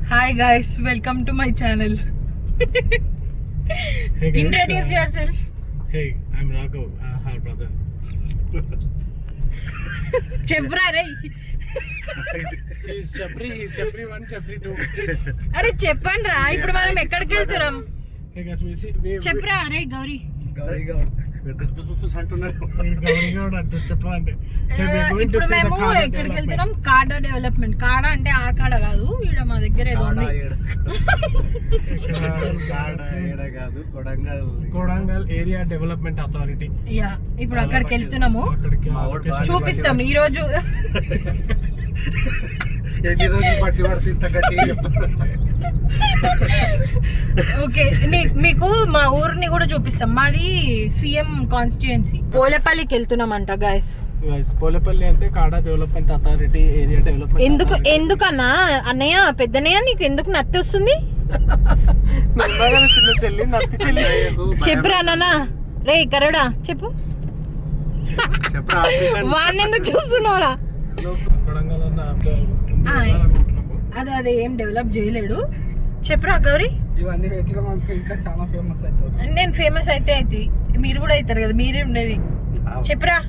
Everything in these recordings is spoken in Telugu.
Hi guys, welcome to my channel. Hey guys, Introduce yourself. Hey, I'm Raghav, her brother. Chepra re. He's Chapri 1, Chapri 2. అరే చెప్పండి రా, ఇప్పుడు మనం ఎక్కడికి వెళ్తున్నాం? Hey guys, చెప్పరా అరే గౌరీ. ఇప్పుడు మేము ఎక్కడికి వెళ్తున్నాం? కాడా డెవలప్మెంట్. కాడా అంటే ఆ కాడ కాదు, ఇక్కడ మా దగ్గర ఏదో ఉంది. Kodangal area development authority. Yeah, ఇప్పుడు అక్కడికి వెళ్తున్నాము. చూపిస్తాం ఈ రోజు. ఓకే, మీకు మా ఊరిని కూడా చూపిస్తాం. మాది సీఎం కాన్స్టిట్యుయెన్సీ. పోలేపల్లికి వెళ్తున్నామంట గైస్. పోలేపల్లి అంటే కాడా డెవలప్మెంట్ అథారిటీ ఏరియా డెవలప్మెంట్. ఎందుకన్నా అన్నయ్య, పెద్దన్నయ్య, నీకు ఎందుకు నత్తి వస్తుంది? చిన్న చెల్లి నత్తి చెల్లి. చెప్పురా నాన్న. రే కరడా చెప్పు. వాడిని ఎందుకు చూస్తున్నావురా? అదే ఏం డెవలప్ చేయలేడు. చెప్పురా గౌరీ. ఇవన్నీ ఇంకా చాలా ఫేమస్ అవుతుంది. నేను ఫేమస్ అయితే మీరు కూడా అవుతారు కదా, మీరే ఉండేది. చెప్పురా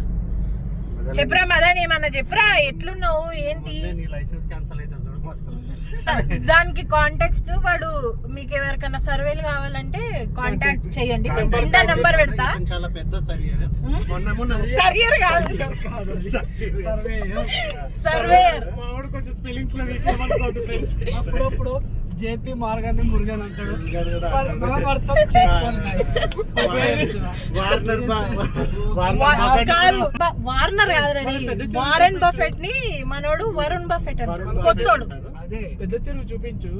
మదన్, ఏమన్నా చెప్పురా. ఎట్లున్నావు, ఏంటి? దానికి కాంటాక్ట్స్ వాడు. మీకు ఎవరికైనా సర్వేలు కావాలంటే కాంటాక్ట్ చేయండి. కింద నంబర్ పెడతా. సర్వేయర్ కాదు, సర్వేయర్. అప్పుడప్పుడు జేపీ మార్గాన్ని మురుగన్ అంటాడు. వార్నర్ కాదురని, వారెన్ బఫెట్ ని మనోడు వరుణ్ బఫెట్ అంటాడు, కొత్తోడు. అదే పెద్ద చెరువు చూపించు.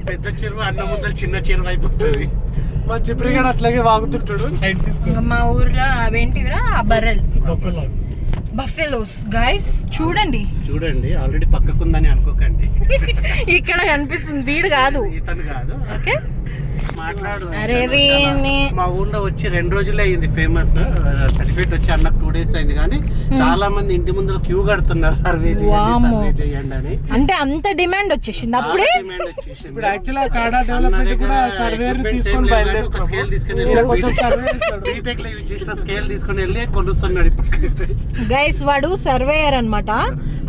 పెద్ద చెరువు అన్న ముందర చిన్న చెరువు అయిపోతుంది. మా చిప్రిగాడు అట్లాగే వాగుతుంటాడు. లైట్ తీసుకో. మా ఊర్లో అవేంటివిరా, బర్రెల్, బఫెలోస్ గైస్. చూడండి ఆల్రెడీ పక్కకుందని అనుకోకండి. ఇక్కడ కనిపిస్తుంది, వీడు కాదు, ఇతను కాదు. ఓకే, మాట్లాడు. అరే మా ఊర్లో వచ్చి 2 రోజులే అయింది ఫేమస్. సర్టిఫికేట్ వచ్చి అన్నకు 2 days అయింది. కానీ చాలా మంది ఇంటి ముందు క్యూ కడుతున్నారు సర్వే చేయండి అని. అంటే అంత డిమాండ్ వచ్చేసింది అప్పుడే. ఇప్పుడు యాక్చువల్లీ కాడా డెవలప్మెంట్ కూడా సర్వేర్ తీసుకొని బయలుదేరుతారు. స్కేల్ తీసుకొని బీటెక్ లో యూజ్ చేసిన స్కేల్ తీసుకొని వెళ్ళి కొలుస్తున్నాడు. గైస్ వాడు సర్వేయర్ అన్నమాట.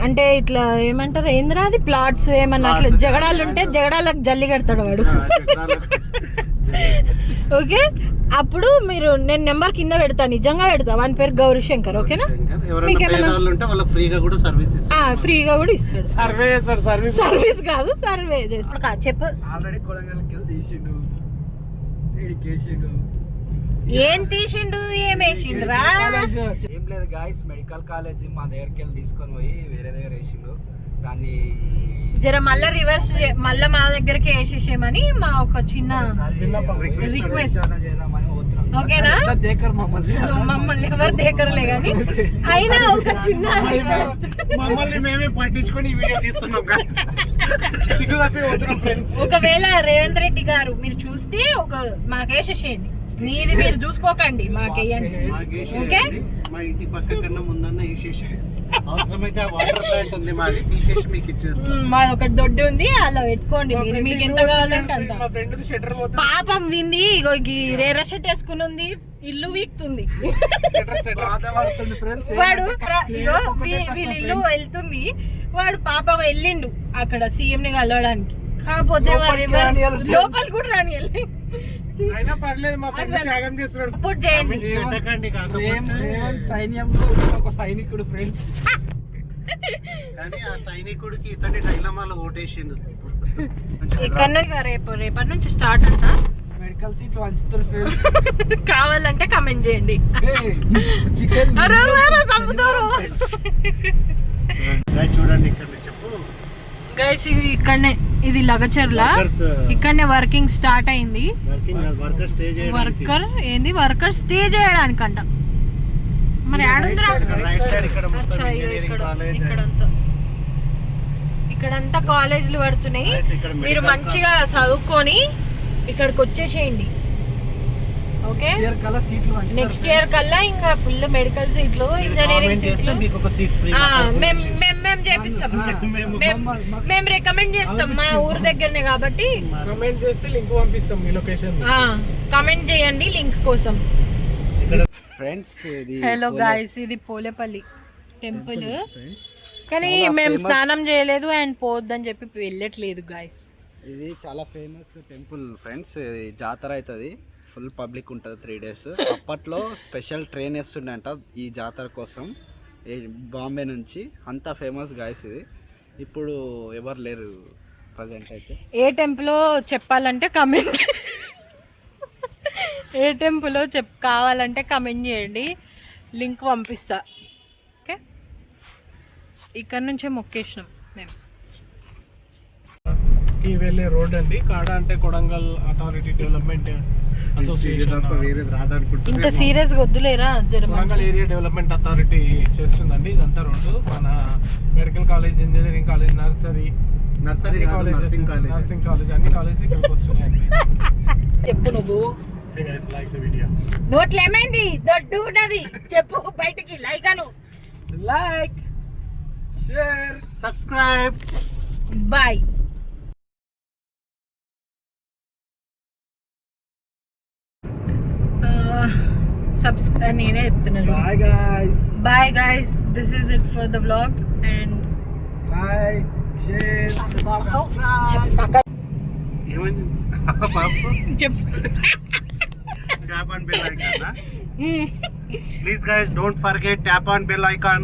అంటే ఇట్లా ఏమంటారు, ఏంద్రా అది, ప్లాట్స్ ఏమన్నా అట్లా జగడాలు ఉంటే జగడాలకు జల్లి కడతాడు వాడు. ఓకే, అప్పుడు నేను నెంబర్ కింద పెడతా, నిజంగా పెడతా. వాని పేరు గౌరీశంకర్. ఓకేనా? ఫ్రీగా కూడా ఇస్తాడు. సర్వీస్ కాదు, సర్వే చేస్తాడు. చెప్పు. ఆల్రెడీ కొడంగల్కి వెళ్ళి తీసిండు, ఏం తీసిండు, ఏం వేసిండు రా? ఏం లేదు గాయస్, మెడికల్ కాలేజ్ మా దగ్గరికి వెళ్ళి తీసుకొని పోయి వేరే దగ్గర వేసిండు. దాన్ని జర మళ్ళా రివర్స్, మళ్ళా మా దగ్గరికి వేసేసేయమని మా ఒక చిన్న రిక్వెస్ట్. ఓకేనా? మమ్మల్ని ఎవరు దేకరలే కానీ అయినా ఒక చిన్న రిక్వెస్ట్. మమ్మల్ని మేమే పట్టించుకొని వీడియో తీస్తున్నాం. ఒకవేళ రేవంత్ రెడ్డి గారు మీరు చూస్తే మాకేసేసేయండి. మీది మీరు చూసుకోకండి, మాకేయండి. ఓకే, మా ఇంటి పక్క కన్నా ముందన్న వేసేసేయండి. అవసరమైతే ఆ వాటర్ ప్లాంట్ ఉంది మాది, తీసేసి మీకు ఇచ్చేస్తాం. మాది ఒకటి దొడ్డి ఉంది, అలా పెట్టుకోండి మీరు, మీకు ఎంత కావాలంటే అంత. పాపం వింది, ఇగో రేర షర్ట్ వేసుకుని ఉంది, ఇల్లు వీక్తుంది వాడు. ఇగో వీళ్ళ ఇల్లు వెళ్తుంది, వాడు పాపం వెళ్ళిండు అక్కడ సీఎం ని కలవడానికి. కాకపోతే లోపల కూడా రాని వెళ్ళి సపోర్ట్ చేయండి. సైన్యంలో ఒక సైనికుడు ఫ్రెండ్స్. కానీ ఆ సైనికుడికి ఇతని డైలమాలో ఓటేసిండు. ఇక్కడ రేపటి నుంచి స్టార్ట్ అంట. మెడికల్ సీట్లు వంచుతారు ఫ్రెండ్స్. కావాలంటే కమెంట్ చేయండి. చికెన్ చూడండి ఇక్కడ చెప్పు గైస్, ఇది ఇక్కడనే, ఇది లగచర్ల. ఇక్కడనే వర్కింగ్ స్టార్ట్ అయింది. వర్కర్ స్టే చేయడానికంట. మరి ఇక్కడంతా కాలేజీలు పడుతున్నాయి. మీరు మంచిగా చదువుకొని ఇక్కడికి వచ్చేసేయండి. ఓకే ఇయర్ కల్లా సీట్లు నెక్స్ట్ ఇయర్ కల్లా ఇంకా ఫుల్ మెడికల్ సీట్లు ఇంజనీరింగ్ సీట్లు మీకు ఒక సీట్ ఫ్రీ మేము చేపిస్తాం మేము రికమెండ్ చేస్తాం మా ఊరు దగ్గరనే కాబట్టి కమెంట్ చేస్తే లింక్ పంపిస్తాం మీ లొకేషన్ కమెంట్ చేయండి లింక్ కోసం. ఫ్రెండ్స్ ఇది హలో గాయ్స్, ఇది పోలేపల్లి టెంపుల్ ఫ్రెండ్స్, కానీ మేము స్నానం చేయలేదు అండ్ పోవద్దని చెప్పి వెళ్ళట్లేదు గాయ్స్. ఇది చాలా ఫేమస్ టెంపుల్ ఫ్రెండ్స్. ఇది జాతర అవుతుంది, ఫుల్ పబ్లిక్ ఉంటుంది 3 days. అప్పట్లో స్పెషల్ ట్రైన్ వేస్తుండంట ఈ జాతర కోసం బాంబే నుంచి. అంత ఫేమస్ గాయస్ ఇది. ఇప్పుడు ఎవరు లేరు ప్రజెంట్ అయితే. ఏ టెంపులో చెప్పాలంటే కమెంట్ ఏ టెంపులో కావాలంటే కమెంట్ చేయండి, లింక్ పంపిస్తా. ఓకే, ఇక్కడ నుంచే మొక్కేసినాం మేము. ఈ వెళ్ళే రోడ్ అండి. కాడా అంటే కొడంగల్ అథారిటీ డెవలప్మెంట్ అసోసియేషన్ ఇంత సీరియస్ వద్దులేరా, కొడంగల్ ఏరియా డెవలప్మెంట్ అథారిటీ చేస్తుందండి ఇదంతా రోడ్డు. మన medical college, engineering college, nursery college, nursing college అన్ని కాలేజ్ ఇక్కడికి వస్తున్నాయండి. చెప్పు నువ్వు. Like the video. నోట్లు ఏమైంది? దొడ్డు ఉన్నది చెప్పు బయటికి. లైక్ అను. Like, share, subscribe. బాయ్. నేనే చెప్తున్నాను. Bye guys. Bye guys, this is it for the vlog and like, share, ఏమైంది చెప్పు. tap on bell icon. Please guys, don't forget tap on bell icon.